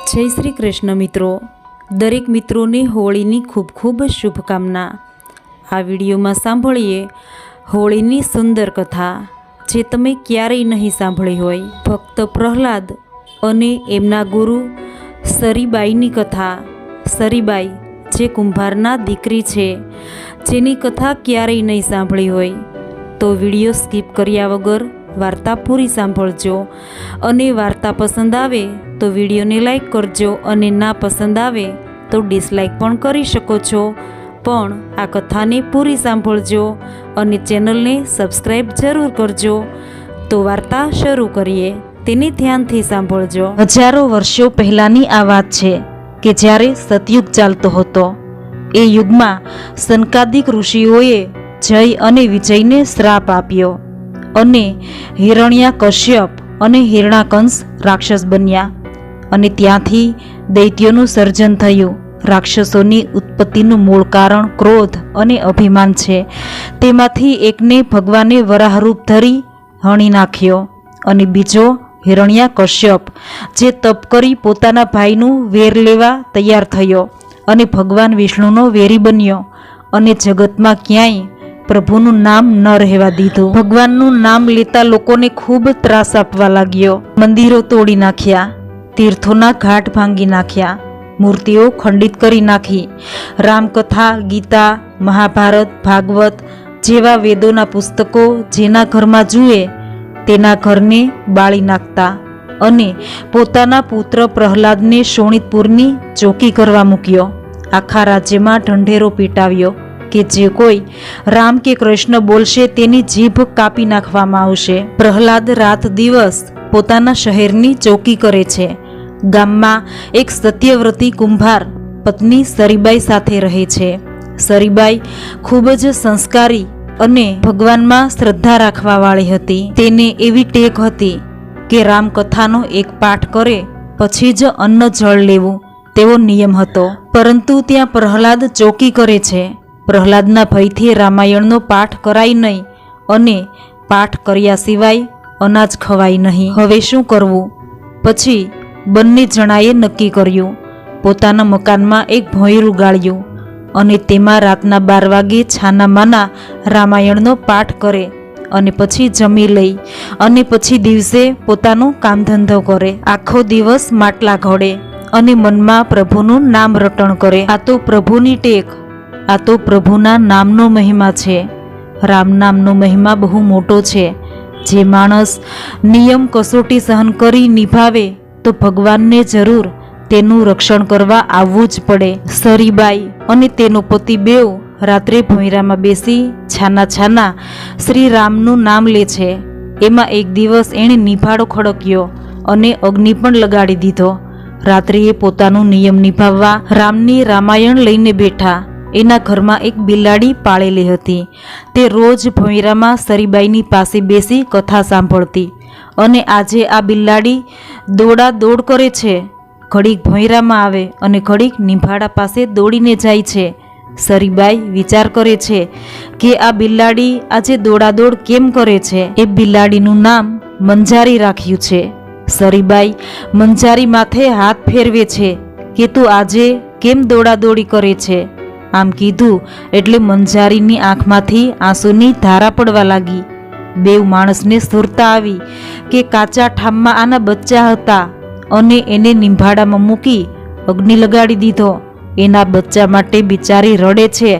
જય શ્રી કૃષ્ણ મિત્રો, દરેક મિત્રોને હોળીની ખૂબ ખૂબ શુભકામના। આ વિડીયોમાં સાંભળીએ હોળીની સુંદર કથા જે તમે ક્યારેય નહીં સાંભળી હોય। ભક્ત પ્રહલાદ અને એમના ગુરુ સરીબાઈની કથા। સરીબાઈ જે કુંભારના દીકરી છે, જેની કથા ક્યારેય નહીં સાંભળી હોય તો વિડીયો સ્કીપ કર્યા વગર વાર્તા પૂરી સાંભળજો। અને વાર્તા પસંદ આવે તો વિડીયોને લાઈક કરજો અને ના પસંદ આવે તો ડિસલાઈક પણ કરી શકો છો, પણ આ કથાને પૂરી સાંભળજો અને ચેનલને સબસ્ક્રાઈબ જરૂર કરજો। તો વાર્તા શરૂ કરીએ, તેને ધ્યાનથી સાંભળજો। હજારો વર્ષો પહેલાંની આ વાત છે કે જ્યારે સતયુગ ચાલતો હતો। એ યુગમાં સનકાદિક ઋષિઓએ જય અને વિજયને શ્રાપ આપ્યો અને હિરણ્યાકશ્યપ અને હિરણાકંશ રાક્ષસ બન્યા અને ત્યાંથી દૈત્યોનું સર્જન થયું। રાક્ષસોની ઉત્પત્તિનું મૂળ કારણ ક્રોધ અને અભિમાન છે। તેમાંથી એકને ભગવાને વરાહરૂપ ધરી હણી નાખ્યો અને બીજો હિરણ્યાકશ્યપ જે તપ કરી પોતાના ભાઈનું વેર લેવા તૈયાર થયો અને ભગવાન વિષ્ણુનો વેરી બન્યો અને જગતમાં ક્યાંય પ્રભુનું નામ ન રહેવા દીધું। ભગવાનનું નામ લેતા લોકોને ખૂબ ત્રાસ આપવા લાગ્યો। મંદિરો તોડી નાખ્યા, તીર્થોના ઘાટ ભાંગી નાખ્યા, મૂર્તિઓ ખંડિત કરી નાખી। રામકથા, ગીતા, મહાભારત, ભાગવત જેવા વેદોના પુસ્તકો જેના ઘરમાં જુએ તેના ઘરને બાળી નાખતા અને પોતાના પુત્ર પ્રહલાદને શોણિતપુરની ચોકી કરવા મૂક્યો। આખા રાજ્યમાં ઢંઢેરો પીટાવ્યો કે જે કોઈ રામ કે કૃષ્ણ બોલશે તેની જીભ કાપી નાખવામાં આવશે। પ્રહલાદ રાત દિવસ પોતાના શહેરની ચોકી કરે છે। ગામમાં એક સત્યવ્રતી કુંભાર પત્ની સરીબાઈ સાથે રહે છે। સરીબાઈ ખૂબ જ સંસ્કારી અને ભગવાનમાં શ્રદ્ધા રાખવાવાળી હતી। તેને એવી ટેક હતી કે રામકથાનો એક પાઠ કરે પછી જ અન્ન જળ લેવું તેવો નિયમ હતો। પરંતુ ત્યાં પ્રહલાદ ચોકી કરે છે। પ્રહલાદના ભયથી રામાયણનો પાઠ કરાય નહીં અને પાઠ કર્યા સિવાય અનાજ ખવાય નહીં। હવે શું કરવું? પછી બંને જણાએ નક્કી કર્યું। પોતાના મકાનમાં એક ભોંયરું ગાળ્યું અને તેમાં રાતના 12 વાગે છાનામાના રામાયણનો પાઠ કરે અને પછી જમી લઈ અને પછી દિવસે પોતાનો કામ ધંધો કરે। આખો દિવસ માટલા ઘડે અને મનમાં પ્રભુનું નામ રટણ કરે। આ તો પ્રભુની ટેક, આ તો પ્રભુના નામનો મહિમા છે। રામ નામનો મહિમા બહુ મોટો છે। જે માણસ નિયમ કસોટી સહન કરી નિભાવે તો ભગવાનને જરૂર તેનું રક્ષણ કરવા આવવું જ પડે। સરીબાઈ અને તેનો પતિ બેઉ રાત્રે ભોંયરામાં બેસી છાના શ્રી રામનું નામ લે છે। એમાં એક દિવસ એણે નિભાડો ખડક્યો અને અગ્નિ પણ લગાડી દીધો। રાત્રે એ પોતાનું નિયમ નિભાવવા રામની રામાયણ લઈને બેઠા। એના ઘરમાં એક બિલાડી પાળેલી હતી। તે રોજ ભોંયરામાં સરીબાઈની પાસે બેસી કથા સાંભળતી અને આજે આ બિલાડી દોડા દોડ કરે છે। ઘડીક ભોંયરામાં આવે અને ઘડીક નિભાડા પાસે દોડીને જાય છે। સરીબાઈ વિચાર કરે છે કે આ બિલાડી આજે દોડાદોડ કેમ કરે છે? એ બિલાડીનું નામ મંજારી રાખ્યું છે। સરીબાઈ મંજારી માથે હાથ ફેરવે છે કે તું આજે કેમ દોડાદોડી કરે છે? આમ કીધું એટલે મંજારીની આંખમાંથી આંસુની ધારા પડવા લાગી। બેવ માણસને સુરતા આવી કે કાચા ઠામમાં આના બચ્ચા હતા અને એને નિંભાડામાં મૂકી અગ્નિ લગાડી દીધો। એના બચ્ચા માટે બિચારી રડે છે,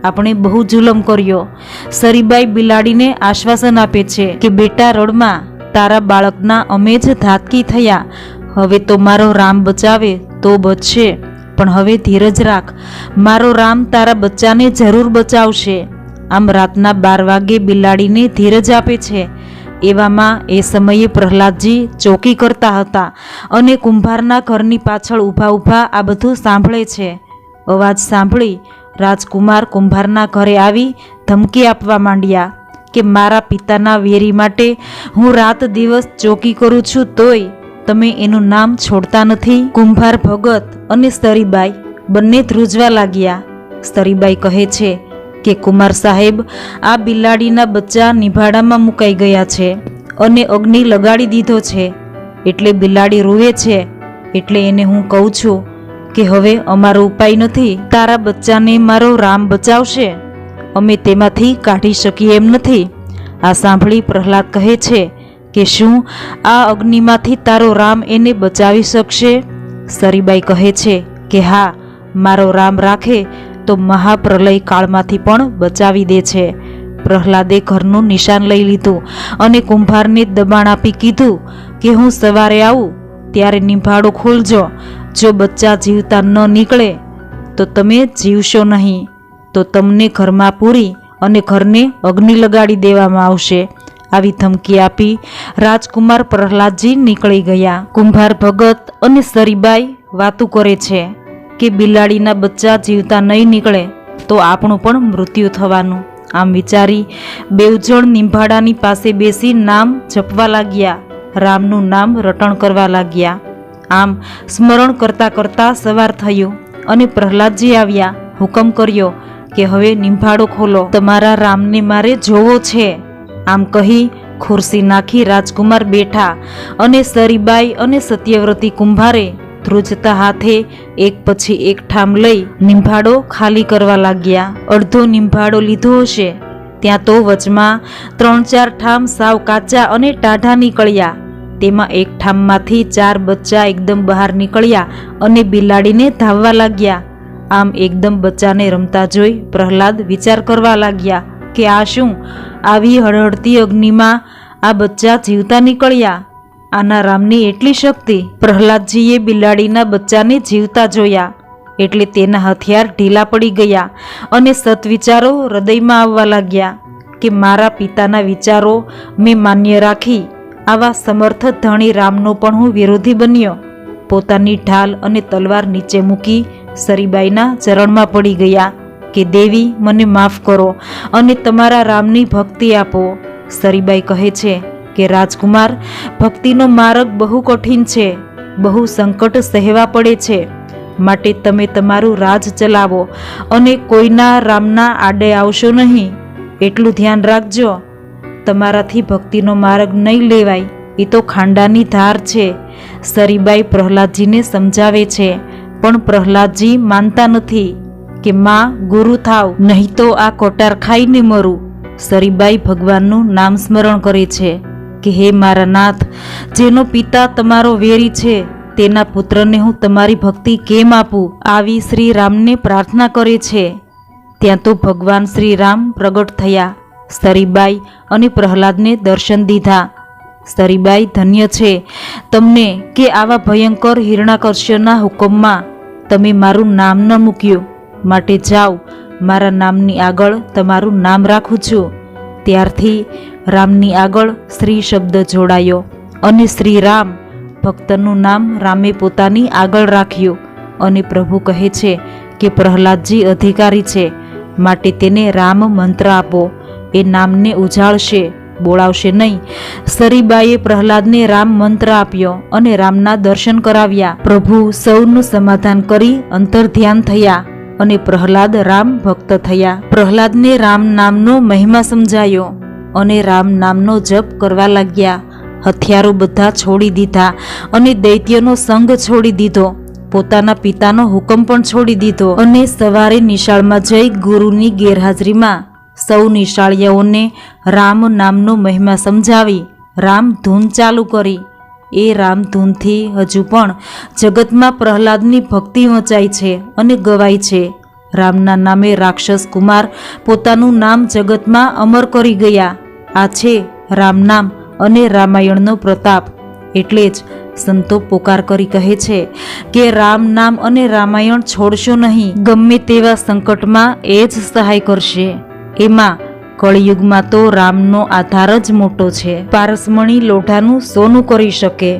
આપણે બહુ જુલમ કર્યો। સરીબાઈ બિલાડીને આશ્વાસન આપે છે કે બેટા રડમાં, તારા બાળકના અમે જ ધાતકી થયા। હવે તો મારો રામ બચાવે તો બચશે, પણ હવે ધીરજ રાખ, મારો રામ તારા બચ્ચાને જરૂર બચાવશે। આમ રાતના 12 વાગે બિલાડીને ધીરજ આપે છે। એવામાં એ સમયે પ્રહલાદજી ચોકી કરતા હતા અને કુંભારના ઘરની પાછળ ઊભા આ બધું સાંભળે છે। અવાજ સાંભળી રાજકુમાર કુંભારના ઘરે આવી ધમકી આપવા માંડ્યા કે મારા પિતાના વેરી માટે હું રાત દિવસ ચોકી કરું છું તોય તમે એનું નામ છોડતા નથી। કુંભાર ભગત અને સરીબાઈ બંને ધ્રુજવા લાગ્યા। સરીબાઈ કહે છે કે કુમાર સાહેબ, આ બિલાડીના બચ્ચા નિભાડામાં મુકાઈ ગયા છે અને અગ્નિ લગાડી દીધો છે એટલે બિલાડી રૂવે છે એટલે એને હું કહું છું કે હવે અમારો ઉપાય નથી, તારા બચ્ચાને મારો રામ બચાવશે, અમે તેમાંથી કાઢી શકીએ એમ નથી. આ સાંભળી પ્રહલાદ કહે છે કે શું આ અગ્નિમાંથી તારો રામ એને બચાવી શકશે? સરીબાઈ કહે છે કે હા, મારો રામ રાખે તો મહાપ્રલય કાળમાંથી પણ બચાવી દે છે. પ્રહલાદે ઘરનું નિશાન લઈ લીધું અને કુંભારને દબાણ આપી કીધું કે હું સવારે આવું ત્યારે નિંભાડો ખોલજો. જો બચ્ચા જીવતા ન નીકળે તો તમે જીવશો નહીં, તો તમને ઘરમાં પૂરી અને ઘરને અગ્નિ લગાડી દેવામાં આવશે. આવી ધમકી આપી રાજકુમાર પ્રહલાદજી નીકળી ગયા. કુંભાર ભગત અને સરીબાઈ વાતું કરે છે કે બિલાડીના બચ્ચા જીવતા નહીં નીકળે તો આપણું પણ મૃત્યુ થવાનું. આમ વિચારી બેઉ જણ નિંભાડાની પાસે બેસી નામ જપવા લાગ્યા, રામનું નામ રટણ કરવા લાગ્યા. આમ સ્મરણ કરતા કરતા સવાર થયું અને પ્રહલાદજી આવ્યા. હુકમ કર્યો કે હવે નિંભાડો ખોલો, તમારા રામને મારે જોવો છે. આમ કહી ખુરશી નાખી રાજકુમાર બેઠા અને સરીબાઈ અને સત્યવ્રતી કુંભારે ધ્રુજતા હાથે એક પછી એક ઠામ લઈ નિંભાડો ખાલી કરવા લાગ્યા. અડધો નિંભાડો લીધો હશે ત્યાં તો વચમાં 3-4 ઠામ સાવ કાચા અને ટાઢા નીકળ્યા. તેમાં એક ઠામમાંથી 4 બચ્ચા એકદમ બહાર નીકળ્યા અને બિલાડીને ધાવવા લાગ્યા. આમ એકદમ બચ્ચાને રમતા જોઈ પ્રહલાદ વિચાર કરવા લાગ્યા કે આ શું, આવી હળહળતી અગ્નિમાં આ બચ્ચા જીવતા નીકળ્યા, આના રામની એટલી શક્તિ. પ્રહલાદજીએ બિલાડીના બચ્ચાને જીવતા જોયા એટલે તેના હથિયાર ઢીલા પડી ગયા અને સત્વિચારો હૃદયમાં આવવા લાગ્યા કે મારા પિતાના વિચારો મેં માન્ય રાખી આવા સમર્થ ધણી રામનો પણ હું વિરોધી બન્યો. પોતાની ઢાલ અને તલવાર નીચે મૂકી સરીબાઈના ચરણમાં પડી ગયા કે દેવી, મને માફ કરો અને તમારા રામની ભક્તિ આપો. સરીબાઈ કહે છે કે રાજકુમાર, ભક્તિનો માર્ગ બહુ કઠિન છે, બહુ સંકટ સહેવા પડે છે, માટે તમે તમારું રાજ ચલાવો અને કોઈના રામના આડે આવશો નહીં, એટલું ધ્યાન રાખજો. તમારાથી ભક્તિનો માર્ગ નહીં લેવાય, એ તો ખાંડાની ધાર છે. સરીબાઈ પ્રહલાદજીને સમજાવે છે પણ પ્રહલાદજી માનતા નથી કે માં ગુરુ થાવ, નહીં તો આ કોટાર ખાઈને મરું. સરીબાઈ ભગવાનનું નામ સ્મરણ કરે છે કે હે મારા નાથ, જેનો પિતા તમારો વેરી છે તેના પુત્રને હું તમારી ભક્તિ કેમ આપું? આવી શ્રી રામને પ્રાર્થના કરે છે. ત્યાં તો ભગવાન શ્રી રામ પ્રગટ થયા. સરીબાઈ અને પ્રહલાદને દર્શન દીધા. સરીબાઈ, ધન્ય છે તમને કે આવા ભયંકર હિરણાકર્ષ્યના હુકમમાં તમે મારું નામ ન મૂક્યું, માટે જાઓ, મારા નામની આગળ તમારું નામ રાખું છું. ત્યારથી રામની આગળ શ્રી શબ્દ જોડાયો અને શ્રી રામ ભક્તનું નામ રામે પોતાની આગળ રાખ્યું. અને પ્રભુ કહે છે કે પ્રહલાદજી અધિકારી છે, માટે તેને રામ મંત્ર આપો, એ નામને ઉજાળશે, બોલાવશે નહીં. સરીબાઈએ પ્રહલાદને રામ મંત્ર આપ્યો અને રામના દર્શન કરાવ્યા. પ્રભુ સૌનું સમાધાન કરી અંતર ધ્યાન થયા અને પ્રહલાદ રામ ભક્ત થયા. પ્રહલાદને રામ નામનો મહિમા સમજાયો અને રામ નામનો જપ કરવા લાગ્યા. હથિયારો બધા છોડી દીધા અને દૈત્યનો સંગ છોડી દીધો. પોતાના પિતાનો હુકમ પણ છોડી દીધો અને સવારે નિશાળમાં જઈ ગુરુની ગેરહાજરીમાં સૌ નિશાળીઓને રામ નામનો મહિમા સમજાવી રામ ધૂન ચાલુ કરી. એ રામ ધૂનથી હજુ પણ જગતમાં પ્રહલાદની ભક્તિ વંચાય છે અને ગવાય છે. રામના નામે રાક્ષસ કુમાર પોતાનું નામ જગતમાં અમર કરી ગયા. આ છે રામ નામ અને રામાયણનો પ્રતાપ. એટલે જ સંતો પોકાર કરી કહે છે કે રામ નામ અને રામાયણ છોડશો નહીં, ગમે તેવા સંકટમાં એ જ સહાય કરશે. એમાં કળિયુગમાં તો રામનો આધાર જ મોટો છે. પારસમણી લોઢાનું સોનું કરી શકે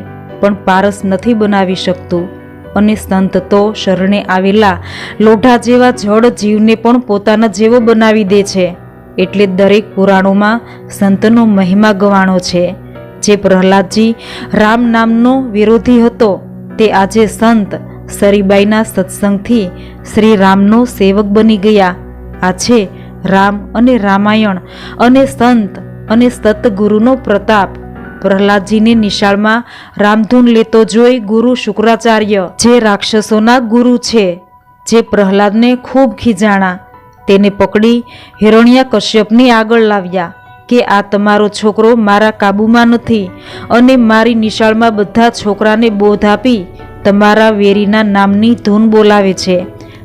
પણ પારસ નથી બનાવી શકતું, અને સંત તો શરણે આવેલા લોઢા જેવા જડ જીવને પણ પોતાના જેવો બનાવી દે છે. એટલે દરેક પુરાણોમાં સંતનો મહિમા ગવાણો છે. જે પ્રહલાદજી રામ નામનો વિરોધી હતો તે આજે સંત સરીબાઈના સત્સંગથી શ્રી રામનો સેવક બની ગયા. આ છે રામ અને રામાયણ અને સંત અને સતગુરુનો પ્રતાપ. પ્રહલાદજીને નિશાળમાં રામધૂન લેતો જોઈ ગુરુ શુક્રાચાર્ય, જે રાક્ષસોના ગુરુ છે, જે પ્રહલાદને ખૂબ ખીજાણા, તેને પકડી હિરણ્યકશ્યપની આગળ લાવ્યા કે આ તમારો છોકરો મારા કાબૂમાં નથી અને મારી નિશાળમાં બધા છોકરાને બોધ આપી તમારા વેરીના નામની ધૂન બોલાવે છે.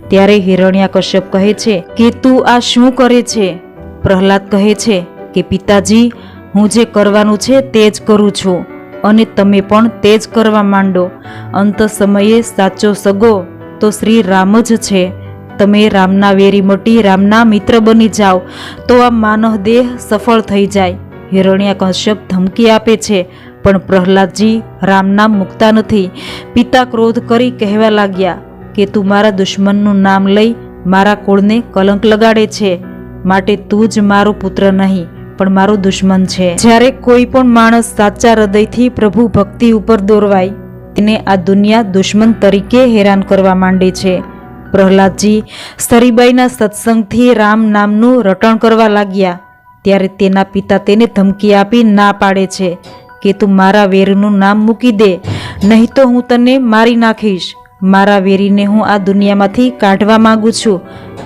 ત્યારે હિરણ્યકશ્યપ કહે છે કે તું આ શું કરે છે? પ્રહલાદ કહે છે કે પિતાજી, હું જે કરવાનું છે તે જ કરું છું અને તમે પણ તે જ કરવા માંડો. અંત સમયે સાચો સગો તો શ્રી રામ જ છે. તમે રામના વેરી મટી રામના મિત્ર બની જાઓ તો આ માનવ દેહ સફળ થઈ જાય. હિરણ્યકશ્યપ ધમકી આપે છે, પણ પ્રહલાદજી રામ નામ મૂકતા નથી. પિતા ક્રોધ કરી કહેવા લાગ્યા કે તું મારા દુશ્મનનું નામ લઈ મારા કુળને કલંક લગાડે છે, માટે તું જ મારો પુત્ર નહીં પણ મારો દુશ્મન છે. જ્યારે કોઈ પણ માણસ સાચા હૃદયથી પ્રભુ ભક્તિ ઉપર દોરવાય, તેને આ દુનિયા દુશ્મન તરીકે હેરાન કરવા માંડે છે. પ્રહલાદજી સરીબાઈના સત્સંગથી રામ નામનું રટણ કરવા લાગ્યા. ત્યારે તેના પિતા તેને ધમકી આપી ના પાડે છે કે તું મારા વેરનું નામ મૂકી દે, નહીં તો હું તને મારી નાખીશ. મારા વેરીને હું આ દુનિયામાંથી કાઢવા માંગુ છું,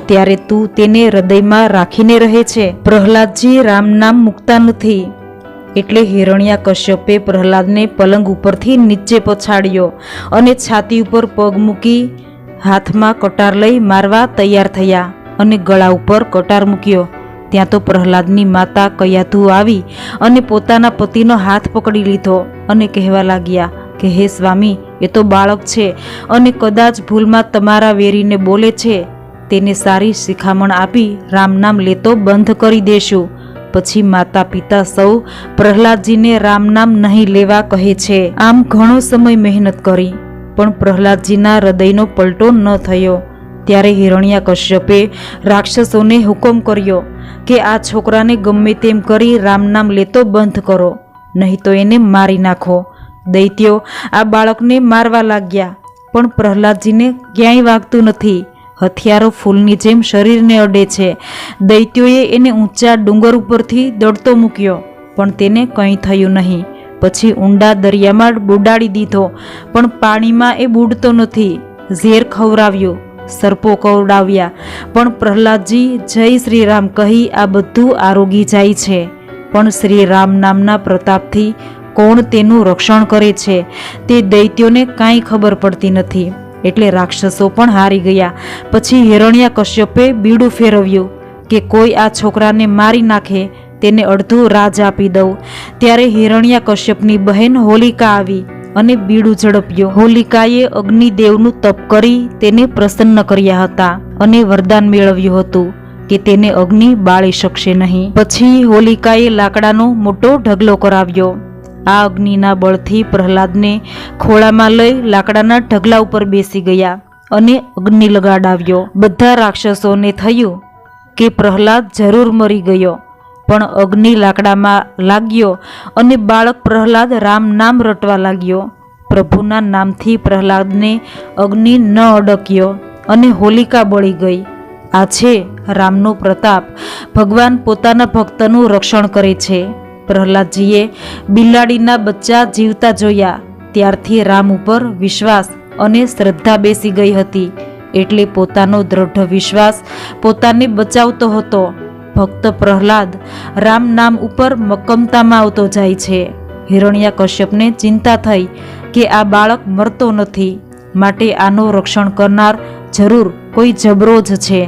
ત્યારે તું તેને હૃદયમાં રાખીને રહે છે. પ્રહલાદજી રામ નામ મૂકતા નથી. એટલે હિરણ્યકશ્યપે પ્રહલાદને પલંગ ઉપરથી નીચે પછાડ્યો અને છાતી ઉપર પગ મૂકી હાથમાં કટાર લઈ મારવા તૈયાર થયા અને ગળા ઉપર કટાર મૂક્યો. ત્યાં તો પ્રહલાદની માતા કયાધુ આવી અને પોતાના પતિનો હાથ પકડી લીધો અને કહેવા લાગ્યા કે હે સ્વામી, એ તો બાળક છે અને કદાચ ભૂલમાં તમારા વેરીને બોલે છે. તેને સારી શિખામણ આપી રામ નામ લેતો બંધ કરી દેશું. પછી માતા પિતા સૌ પ્રહલાદજીને રામ નામ નહીં લેવા કહે છે. આમ ઘણો સમય મહેનત કરી પણ પ્રહલાદજીના હૃદયનો પલટો ન થયો. ત્યારે હિરણ્યકશ્યપે રાક્ષસોને હુકમ કર્યો કે આ છોકરાને ગમે તેમ કરી રામ નામ લેતો બંધ કરો, નહીં તો એને મારી નાખો. દૈત્યો આ બાળકને મારવા લાગ્યા, પણ પ્રહલાદજીને ક્યાંય વાગતું નથી. હથિયારો ફૂલની જેમ શરીરને અડે છે. દૈત્યોએ એને ઊંચા ડુંગર ઉપરથી દડતો મૂક્યો, પણ તેને કંઈ થયું નહીં. પછી ઊંડા દરિયામાં બુડાડી દીધો, પણ પાણીમાં એ બુડતો નથી. ઝેર ખવડાવ્યું, સર્પો કવડાવ્યા, પણ પ્રહલાદજી જય શ્રી રામ કહી આ બધું આરોગી જાય છે. પણ શ્રી રામ નામના પ્રતાપથી કોણ તેનું રક્ષણ કરે છે તે દૈત્યોને કાંઈ ખબર પડતી નથી. એટલે રાક્ષસો પણ હારી ગયા. પછી હિરણ્યકશ્યપે બીડું ફેરવ્યું કે કોઈ આ છોકરાને મારી નાખે, તેને અડધું રાજ આપી દઉં. ત્યારે હિરણ્યકશ્યપની બહેન હોલિકા આવી અને બીડું ઝડપ્યું. હોલિકાએ અગ્નિદેવનું તપ કરી તેને પ્રસન્ન કર્યા હતા અને વરદાન મેળવ્યું હતું કે તેને અગ્નિ બાળી શકશે નહીં. પછી હોલિકાએ લાકડાનો મોટો ઢગલો કરાવ્યો. આ અગ્નિના બળથી પ્રહલાદને ખોળામાં લઈ લાકડાના ઢગલા ઉપર બેસી ગયા અને અગ્નિ લગાડાવ્યો. બધા રાક્ષસોને થયું કે પ્રહલાદ જરૂર મરી ગયો, પણ અગ્નિ લાકડામાં લાગ્યો અને બાળક પ્રહલાદ રામ નામ રટવા લાગ્યો. પ્રભુના નામથી પ્રહલાદને અગ્નિ ન અડક્યો અને હોલિકા બળી ગઈ. આ છે રામનો પ્રતાપ. ભગવાન પોતાના ભક્તનું રક્ષણ કરે છે. પ્રહલાદજીએ બિલાડીના બચ્ચા જીવતા જોયા, ત્યારથી રામ ઉપર વિશ્વાસ અને શ્રદ્ધા બેસી ગઈ હતી. એટલે પોતાનો દ્રઢ વિશ્વાસ પોતાને બચાવતો હતો. ભક્ત પ્રહલાદ રામ નામ ઉપર મક્કમતામાં આવતો જાય છે. હિરણ્યકશ્યપને ચિંતા થઈ કે આ બાળક મરતો નથી, માટે આનો રક્ષણ કરનાર જરૂર કોઈ જબરો જ છે.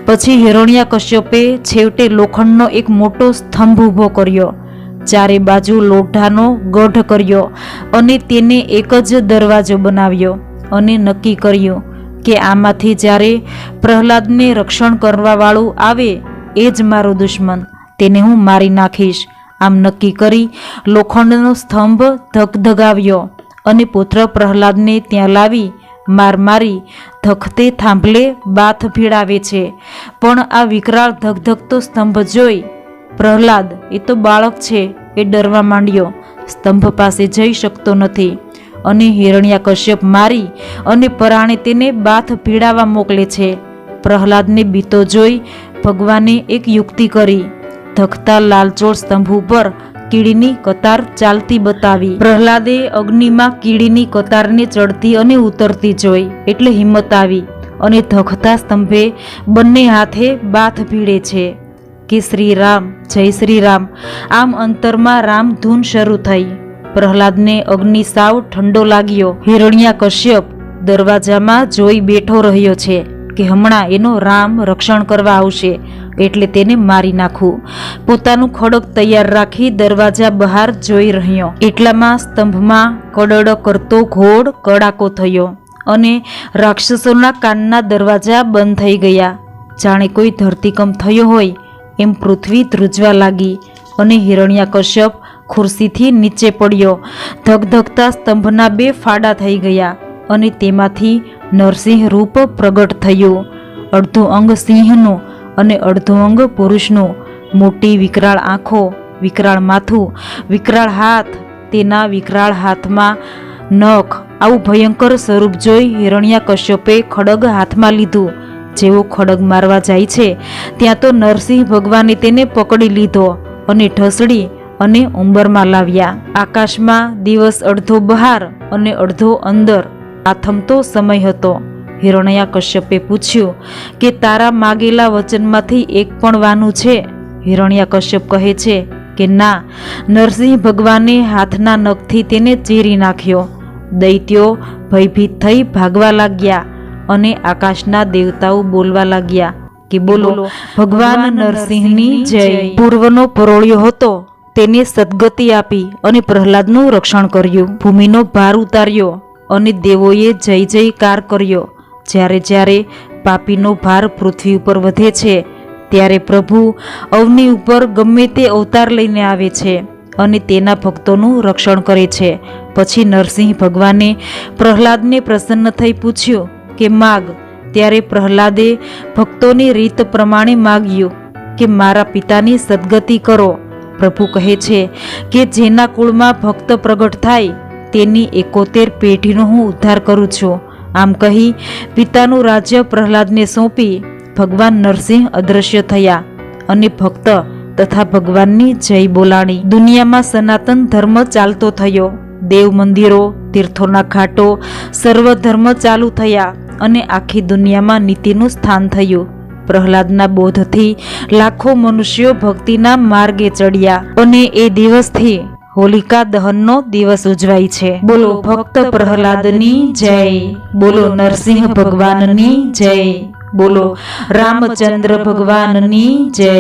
પછી હિરણ્યકશ્યપે છેવટે લોખંડનો એક મોટો સ્તંભ ઊભો કર્યો, ચારે બાજુ લોઢાનો ગઢ કર્યો અને તેને એક જ દરવાજો બનાવ્યો અને નક્કી કર્યું કે આમાંથી જ્યારે પ્રહલાદને રક્ષણ કરવાવાળું આવે એ જ મારો દુશ્મન, તેને હું મારી નાખીશ. આમ નક્કી કરી લોખંડનો સ્તંભ ધગધગાવ્યો અને પુત્ર પ્રહલાદને ત્યાં લાવી માર મારી ધખતે થાંભલે બાથ ભીડાવે છે. પણ આ વિકરાળ ધગધગતો સ્તંભ જોઈ પ્રહલાદ, એ તો બાળક છે, એ ડરવા માંડ્યો. સ્તંભ પાસે જઈ શકતો નથી અને હિરણ્યકશ્યપ મારી અને પરાણે તેને બાથ ભીડાવા મોકલે છે. પ્રહલાદને બીતો જોઈ ભગવાને એક યુક્તિ કરી. ધખતા લાલચોળ સ્તંભ ઉપર કીડીની કતાર ચાલતી બતાવી. પ્રહલાદે અગ્નિમાં કીડીની કતારને ચડતી અને ઉતરતી જોઈ એટલે હિંમત આવી અને ધખતા સ્તંભે બંને હાથે બાથ ભીડે છે કે શ્રી રામ, જય શ્રી રામ. આમ અંતરમાં રામ ધૂન શરૂ થઈ. પ્રહલાદને અગ્નિ સાવ ઠંડો લાગ્યો. હિરણ્યકશ્યપ દરવાજામાં જોઈ બેઠો રહ્યો છે કે હમણાં એનો રામ રક્ષણ કરવા આવશે એટલે તેને મારી નાખું. પોતાનું ખડગ તૈયાર રાખી દરવાજા બહાર જોઈ રહ્યો. એટલામાં સ્તંભમાં કડડ કરતો ઘોડ કડાકો થયો અને રાક્ષસોના કાનના દરવાજા બંધ થઈ ગયા. જાણે કોઈ ધરતીકંપ થયો હોય એમ પૃથ્વી ધ્રુજવા લાગી અને હિરણ્યકશ્યપ ખુરશીથી નીચે પડ્યો. ધગધગતા સ્તંભના 2 ફાડા થઈ ગયા અને તેમાંથી નરસિંહ રૂપ પ્રગટ થયું. અડધું અંગ સિંહનું અને અડધું અંગ પુરુષનું. મોટી વિકરાળ આંખો, વિકરાળ માથું, વિકરાળ હાથ, તેના વિકરાળ હાથમાં નખ. આવું ભયંકર સ્વરૂપ જોઈ હિરણ્યકશ્યપે ખડગ હાથમાં લીધું. જેવો ખડગ મારવા જાય છે ત્યાં તો નરસિંહ ભગવાને તેને પકડી લીધો અને ઢસડી અને ઉંબરમાં લાવ્યા. આકાશમાં દિવસ અડધો બહાર અને અડધો અંદર આથમતો સમય હતો. હિરણ્યકશ્યપે પૂછ્યું કે તારા માગેલા વચનમાંથી એક પણ વાનું છે? હિરણ્યકશ્યપ કહે છે કે ના. નરસિંહ ભગવાને હાથના નખથી તેને ચીરી નાખ્યો. દૈત્યો ભયભીત થઈ ભાગવા લાગ્યા અને આકાશના દેવતાઓ બોલવા લાગ્યા કે બોલો ભગવાન નરસિંહની જય. પૂર્વનો પરોળ્યો હતો તેને સદગતિ આપી અને પ્રહલાદનું રક્ષણ કર્યું. ભૂમિનો ભાર ઉતાર્યો અને દેવોએ જય જયકાર કર્યો. જ્યારે જ્યારે પાપીનો ભાર પૃથ્વી ઉપર વધે છે ત્યારે પ્રભુ અવની ઉપર ગમે તે અવતાર લઈને આવે છે અને તેના ભક્તોનું રક્ષણ કરે છે. પછી નરસિંહ ભગવાને પ્રહલાદને પ્રસન્ન થઈ પૂછ્યું કે માગ. ત્યારે પ્રહલાદે ભક્તોની રીત પ્રમાણે માગ્યું કે મારા પિતાની સદગતિ કરો. પ્રભુ કહે છે કે જેના કુળમાં ભક્ત પ્રગટ થાય તેની 71 પેઢીનો હું ઉદ્ધાર કરું છું. આમ કહી પિતાનું રાજ્ય પ્રહલાદને સોંપી ભગવાન નરસિંહ અદૃશ્ય થયા અને ભક્ત તથા ભગવાનની જય બોલાણી. દુનિયામાં સનાતન ધર્મ ચાલતો થયો. દેવ મંદિરો, તીર્થોના ઘાટો, સર્વ ધર્મ ચાલુ થયા અને આખી દુનિયામાં નીતિનું સ્થાન થયું. પ્રહલાદના બોધથી લાખો મનુષ્યો ભક્તિના માર્ગે ચડ્યા અને એ દિવસથી હોલિકા દહનનો દિવસ ઉજવાય છે. બોલો ભક્ત પ્રહલાદની જય. બોલો નરસિંહ ભગવાનની જય. બોલો રામચંદ્ર ભગવાનની જય.